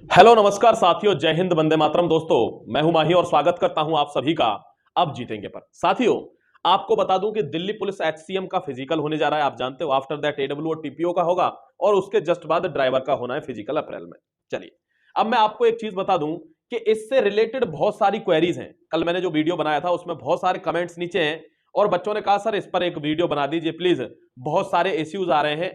Hello नमस्कार साथियों, जय हिंद, वंदे मातरम। दोस्तों मैं हूं माही और स्वागत करता हूं आप सभी का अब जीतेंगे पर। साथियों आपको बता दूं कि दिल्ली पुलिस एचसीएम का फिजिकल होने जा रहा है। आप जानते हो आफ्टर दैट एडब्ल्यू और टीपीओ का होगा और उसके जस्ट बाद ड्राइवर का होना है फिजिकल अप्रैल में। चलिए अब मैं आपको एक चीज बता दूं कि इससे रिलेटेड बहुत सारी क्वेरीज हैं। कल मैंने जो वीडियो बनाया था उसमें बहुत सारे कमेंट्स नीचे हैं और बच्चों ने कहा सर इस पर एक वीडियो बना दीजिए प्लीज, बहुत सारे इश्यूज आ रहे हैं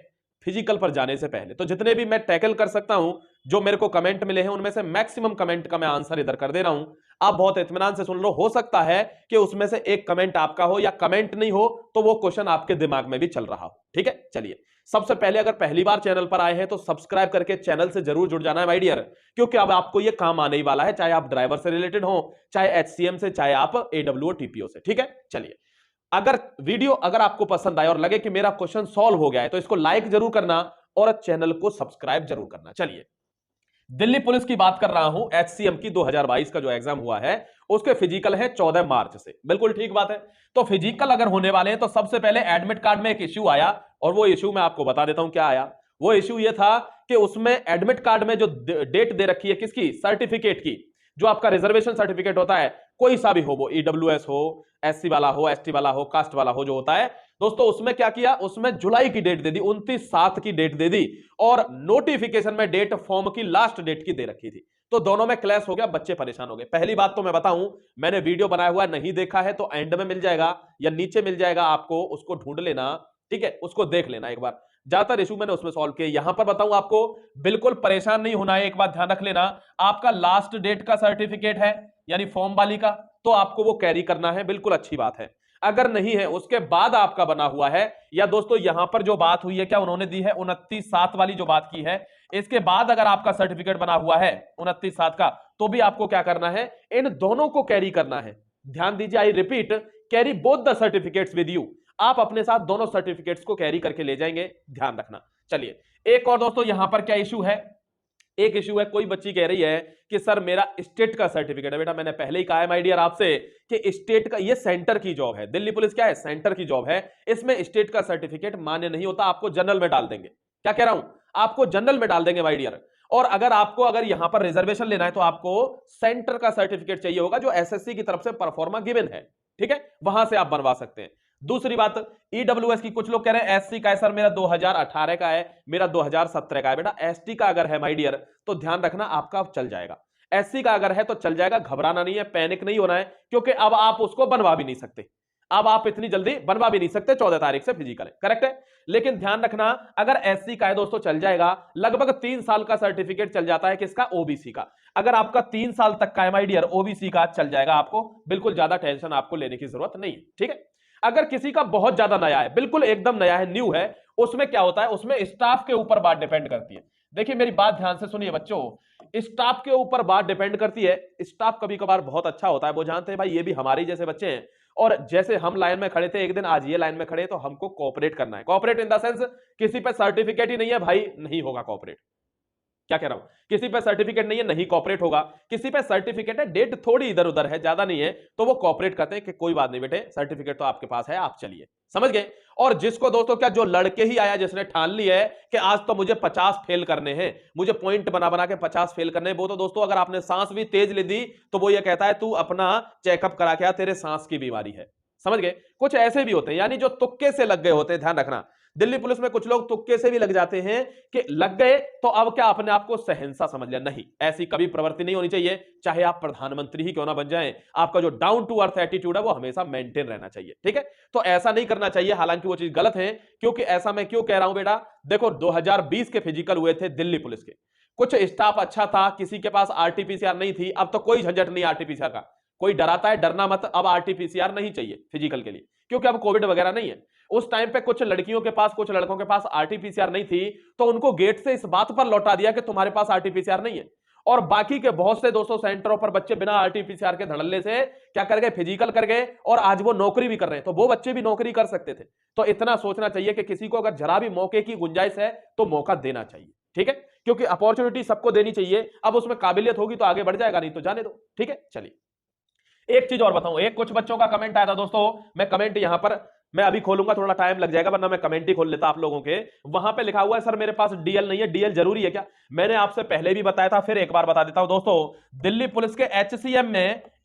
फिजिकल पर जाने से पहले। तो जितने भी मैं टैकल कर सकता हूं, जो मेरे को कमेंट मिले हैं उनमें से मैक्सिमम कमेंट का मैं आंसर इधर कर दे रहा हूं। आप बहुत इत्मीनान से सुन लो, हो सकता है कि उसमें से एक कमेंट आपका हो या कमेंट नहीं हो तो वो क्वेश्चन आपके दिमाग में भी चल रहा हो। ठीक है, चलिए सबसे पहले अगर पहली बार चैनल पर आए हैं तो सब्सक्राइब करके चैनल से जरूर जुड़ जाना है माय डियर, क्योंकि अब आपको ये काम आने ही वाला है, चाहे आप ड्राइवर से रिलेटेड हो, चाहे एचसीएम से, चाहे आप एडब्ल्यू टीपीओ से। ठीक है, चलिए अगर वीडियो अगर आपको पसंद आए और लगे कि मेरा क्वेश्चन सॉल्व हो गया है तो इसको लाइक जरूर करना और चैनल को सब्सक्राइब जरूर करना। चलिए दिल्ली पुलिस की बात कर रहा हूं, एचसीएम की 2022 का जो एग्जाम हुआ है उसके फिजिकल है 14 मार्च से। बिल्कुल ठीक बात है। तो फिजिकल अगर होने वाले हैं तो सबसे पहले एडमिट कार्ड में एक इश्यू आया और वो इश्यू मैं आपको बता देता हूं क्या आया। वो इश्यू ये था कि उसमें एडमिट कार्ड में जो डेट दे रखी है किसकी, सर्टिफिकेट की, जो आपका रिजर्वेशन सर्टिफिकेट होता है कोई सा भी हो, वो ईडब्ल्यूएस हो, एससी वाला हो, एसटी वाला हो, कास्ट वाला हो, जो होता है दोस्तों, उसमें क्या किया, उसमें जुलाई की डेट दे दी, 29/7 की डेट दे दी और नोटिफिकेशन में डेट फॉर्म की लास्ट डेट की दे रखी थी। तो दोनों में क्लैश हो गया, बच्चे परेशान हो गए। पहली बात तो मैं बताऊं, मैंने वीडियो बनाया हुआ नहीं देखा है तो एंड में मिल जाएगा या नीचे मिल जाएगा, आपको उसको ढूंढ लेना। ठीक है, उसको देख लेना एक बार। ज्यादातर इशू मैंने उसमें सॉल्व किया। यहां पर बताऊं आपको, बिल्कुल परेशान नहीं होना है। एक बात ध्यान रख लेना, आपका लास्ट डेट का सर्टिफिकेट है यानी फॉर्म वाली का, तो आपको वो कैरी करना है, बिल्कुल अच्छी बात है। अगर नहीं है उसके बाद आपका बना हुआ है, या दोस्तों यहां पर जो बात हुई है क्या उन्होंने दी है 29/7 वाली जो बात की है, इसके बाद अगर आपका सर्टिफिकेट बना हुआ है 29/7 का, तो भी आपको क्या करना है, इन दोनों को कैरी करना है। ध्यान दीजिए, I repeat, carry both the certificates with you. आप अपने साथ दोनों सर्टिफिकेट्स को कैरी करके ले जाएंगे, ध्यान रखना। चलिए एक और दोस्तों यहां पर क्या इशू है, एक इशू है, कोई बच्ची कह रही है कि सर मेरा स्टेट का सर्टिफिकेट है। बेटा मैंने पहले ही कहा है माय डियर आपसे कि स्टेट का, ये सेंटर की जॉब है, दिल्ली पुलिस क्या है, सेंटर की जॉब है, इसमें स्टेट का सर्टिफिकेट मान्य नहीं होता, आपको जनरल में डाल देंगे। क्या कह रहा हूं, आपको जनरल में डाल देंगे माय डियर। और अगर यहां पर रिजर्वेशन लेना है तो आपको सेंटर का सर्टिफिकेट चाहिए होगा, जो एसएससी की तरफ से परफॉर्मा गिवन है। ठीक है, वहां से आप बनवा सकते हैं। दूसरी बात, ईडब्ल्यूएस की, कुछ लोग कह रहे हैं एससी का है सर, मेरा 2018 का है, मेरा 2017 का है। बेटा एसटी का अगर है माय डियर तो ध्यान रखना आपका चल जाएगा, एससी का अगर है तो चल जाएगा, घबराना नहीं है, पैनिक नहीं होना है, क्योंकि अब आप उसको बनवा भी नहीं सकते। अब आप इतनी जल्दी बनवा भी नहीं सकते, 14 तारीख से फिजिकल है, करेक्ट है। लेकिन ध्यान रखना, अगर एससी का है दोस्तों चल जाएगा, लगभग 3 साल का सर्टिफिकेट चल जाता है किसका, ओबीसी का। अगर आपका 3 साल तक का है माय डियर, ओबीसी का चल जाएगा, आपको बिल्कुल ज्यादा टेंशन आपको लेने की जरूरत नहीं है। ठीक है, अगर किसी का बहुत ज्यादा नया है, बिल्कुल एकदम नया है, न्यू है, उसमें क्या होता है, उसमें स्टाफ के ऊपर बात डिपेंड करती है। देखिए मेरी बात ध्यान से सुनिए बच्चों, स्टाफ के ऊपर बात डिपेंड करती है। स्टाफ कभी कभार बहुत अच्छा होता है, वो जानते हैं भाई ये भी हमारे जैसे बच्चे हैं, और जैसे हम लाइन में खड़े थे एक दिन, आज ये लाइन में खड़े, तो हमको कोऑपरेट करना है। कोऑपरेट इन द सेंस, किसी पे सर्टिफिकेट ही नहीं है भाई, नहीं होगा कोऑपरेट। क्या कह रहा हूं, किसी पे सर्टिफिकेट नहीं है, नहीं कॉपरेट होगा। किसी पे सर्टिफिकेट है, डेट थोड़ी इधर उधर है, ज्यादा नहीं है, तो वो कॉपरेट करते हैं कि कोई बात नहीं बेटे, सर्टिफिकेट तो आपके पास है, आप चलिए, समझ गए। और जिसको दोस्तों क्या, जो लड़के ही आया, जिसने ठान ली है कि आज तो मुझे 50 फेल करने हैं, मुझे पॉइंट बना बना के 50 फेल करने हैं, वो तो दोस्तों अगर आपने सांस भी तेज ले दी तो वो ये कहता है तू अपना चेकअप करा के आ, तेरे सांस की बीमारी है। समझ गए, कुछ ऐसे भी होते हैं, यानी जो तुक्के से लग गए होते हैं। ध्यान रखना, दिल्ली पुलिस में कुछ लोग तुक्के से भी लग जाते हैं कि लग गए तो अब क्या अपने आप को शहंशाह समझ लिया। नहीं, ऐसी कभी प्रवृत्ति नहीं होनी चाहिए, चाहे आप प्रधानमंत्री ही क्यों ना बन जाएं, आपका जो डाउन टू अर्थ एटीट्यूड है वो हमेशा मेंटेन रहना चाहिए। ठीक है, तो ऐसा नहीं करना चाहिए, हालांकि वो चीज गलत है। क्योंकि ऐसा मैं क्यों कह रहा हूं बेटा, देखो 2020 के फिजिकल हुए थे दिल्ली पुलिस के, कुछ स्टाफ अच्छा था, किसी के पास आरटीपीसीआर नहीं थी। अब तो कोई झंझट नहीं आरटीपीसीआर का, कोई डराता है, डरना मत, अब आरटीपीसीआर नहीं चाहिए फिजिकल के लिए, क्योंकि अब कोविड वगैरह नहीं है। उस टाइम पे कुछ लड़कियों के पास, कुछ लड़कों के पास आरटीपीसीआर नहीं थी, तो उनको गेट से इस बात पर लौटा दिया कि तुम्हारे पास आरटीपीसीआर नहीं है। और बाकी के बहुत से दोस्तों सेंटरों पर बच्चे बिना आरटीपीसीआर के धड़ल्ले से क्या कर गए, फिजिकल कर गए, और आज वो नौकरी भी कर रहे हैं। तो वो बच्चे भी नौकरी कर सकते थे। तो इतना सोचना चाहिए कि किसी को अगर जरा भी मौके की गुंजाइश है तो मौका देना चाहिए। ठीक है, क्योंकि अपॉर्चुनिटी सबको देनी चाहिए, अब उसमें काबिलियत होगी तो आगे बढ़ जाएगा, नहीं तो जाने दो। ठीक है, चलिए एक चीज और बताऊं, एक कुछ बच्चों का कमेंट आया था दोस्तों, मैं कमेंट यहां पर मैं अभी खोलूंगा, थोड़ा टाइम लग जाएगा, वरना मैं कमेंट ही खोल लेता आप लोगों के। वहां पे लिखा हुआ है सर मेरे पास डीएल नहीं है। डीएल जरूरी है क्या? मैंने आपसे पहले भी बताया था, फिर एक बार बता देता हूं दोस्तों, दिल्ली पुलिस के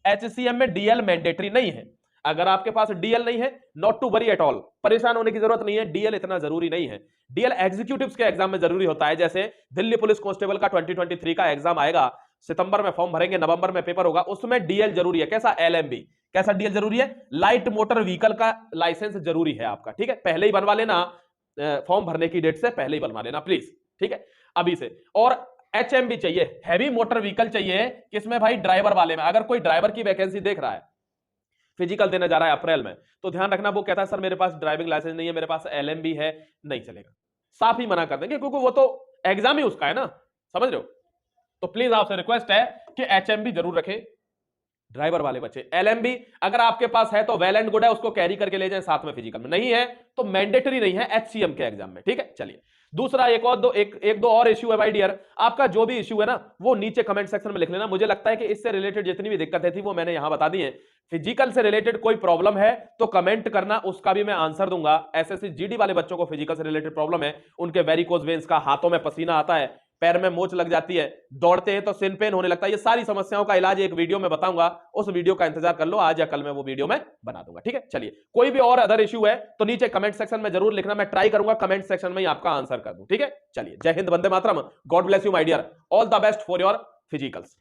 एचसीएम में डीएल मैंडेटरी नहीं है। अगर आपके पास डीएल नहीं है, not to worry at all, परेशान होने की जरूरत नहीं है, डीएल इतना जरूरी नहीं है। डीएल एग्जीक्यूटिव्स के एग्जाम में जरूरी होता है, जैसे दिल्ली पुलिस कांस्टेबल का 2023 का एग्जाम आएगा, सितंबर में फॉर्म भरेंगे, नवंबर में पेपर होगा, उसमें डीएल जरूरी है। कैसा? एलएमबी। कैसा डीएल जरूरी है? लाइट मोटर व्हीकल का लाइसेंस जरूरी है आपका, ठीक है? पहले ही बनवा लेना, फॉर्म भरने की डेट से पहले ही बनवा लेना प्लीज, ठीक है, अभी से। और एचएमबी चाहिए, हैवी मोटर व्हीकल चाहिए, किसमें भाई? ड्राइवर वाले में। अगर कोई ड्राइवर की वैकेंसी देख रहा है, फिजिकल देने जा रहा है अप्रैल में, तो ध्यान रखना, वो कहता है सर मेरे पास ड्राइविंग लाइसेंस नहीं है, मेरे पास एलएमबी है, नहीं चलेगा, साफ ही मना कर देंगे, क्योंकि वो तो एग्जाम ही उसका है ना, समझ रहे हो? तो प्लीज आपसे रिक्वेस्ट है कि एचएमबी जरूर रखें ड्राइवर वाले बच्चे। एलएमबी अगर आपके पास है तो वेल एंड गुड है, उसको कैरी करके ले जाएं साथ में फिजिकल में, नहीं है तो मैंडेटरी नहीं है एचसीएम के एग्जाम में, ठीक है? चलिए, दूसरा एक दो और इश्यू है भाई डियर, आपका जो भी इश्यू है ना, वो नीचे कमेंट सेक्शन में लिख लेना। मुझे लगता है कि इससे रिलेटेड जितनी भी दिक्कतें थी वो मैंने यहां बता दी है। फिजिकल से रिलेटेड कोई प्रॉब्लम है तो कमेंट करना, उसका भी मैं आंसर दूंगा। एसएससी जीडी वाले बच्चों को फिजिकल से रिलेटेड प्रॉब्लम है, उनके वेरिकोज वेन्स का, हाथों में पसीना आता है, पैर में मोच लग जाती है, दौड़ते हैं तो सिन पेन होने लगता है, ये सारी समस्याओं का इलाज एक वीडियो में बताऊंगा, उस वीडियो का इंतजार कर लो, आज या कल में वो वीडियो में बना दूंगा, ठीक है? चलिए, कोई भी और अदर इश्यू है तो नीचे कमेंट सेक्शन में जरूर लिखना, मैं ट्राई करूंगा कमेंट सेक्शन में ही आपका आंसर कर दूं, ठीक है? चलिए, जय हिंद, वंदे मातरम, God bless you my dear, all the best for your physicals.